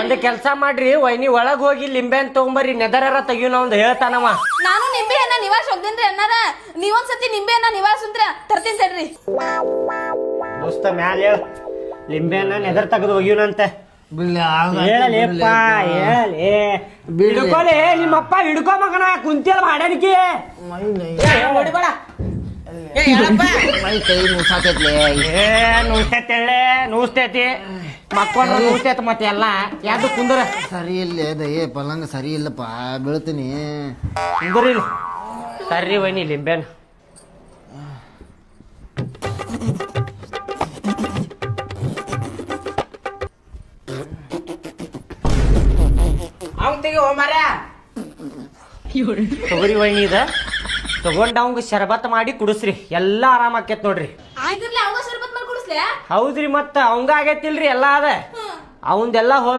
ಒಂದ್ ಕೆಲ್ಸ ಮಾಡ್ರಿ ವೈನಿ ಒಳಗ್ ಹೋಗಿ ಲಿಂಬೆ ಹಣ್ಣ್ ತಗೊಂಬರ್ರಿ ನೆದರ ತೆಗಿಯೋಣ ಒಂದ್ ಹೇಳ್ತಾನವ. ನಾನು ನಿಂಬೆ ಹಣ್ಣ ನಿವಾಸ್ ಹೋಗ್ತೇನ್ರಿ ಅಣ್ಣಾರ. ನೀವೊಂದ್ಸತಿ ನಿಂಬೆ ಹಣ್ಣ ನಿವಾಸ್ ಅಂತ್ರ ತರ್ತೀನಿ ತಡ್ರಿ. ದೋಸ್ತ ಮ್ಯಾಲ ಹೇಳ ಲಿಂಬೆ ಹಣ್ಣ ನೆದರ್ ತೆಗೆದು ಒಗಿಯೋಣಂತೆ. ಹೇಳಲೇಪ್ಪ ಹೇಳಲೇ ಹಿಡ್ಕೋಲೆ ನಿಮ್ಮಪ್ಪ ಹಿಡ್ಕೋ ಮಗನ ಕುಂತಿಯಲ್ಲ ಮಾಡ್ಯಾನಿಕಿ ಹೊಡಿಬೇಡ. ನೂಸ್ತೈತಿ ಮಕ್ಕೊಂಡ್ರ ನೂಸ್ತೈತಿ ಮತ್ತೆ ಎಲ್ಲ ಯಾವ್ದು ಕುಂದ್ರ ಸರಿ ಇಲ್ಲ ದಯೇ ಪಲಂಗ ಸರಿ ಇಲ್ಲಪ್ಪ ಬೀಳ್ತೀನಿ ಕುಂದ್ರಿ ಸರ್ರಿ ವೈನಿ ಲಿಂಬೆನ್ ಅವ್ ತೆಗಿ ಹೋಮರ ತೊಗರಿ ವೈನಿ ಇದ ತಗೊಂಡ ಅವಂಗ ಶರಬತ್ ಮಾಡಿ ಕುಡಿಸ್ರಿ ಎಲ್ಲಾ ಆರಾಮ ಆಕೇತ್ ನೋಡ್ರಿ. ಆಯ್ತಿರ್ಲಿ ಅವಾಗ ಶರ್ಬತ್ ಮಾಡಿ ಕುಡಿಸ್ಲೆ. ಹೌದ್ರಿ ಮತ್ತ ಅವಂಗ ಆಗೈತಿಲ್ರಿ ಎಲ್ಲಾ ಅದ ಅವಂದೆಲ್ಲಾ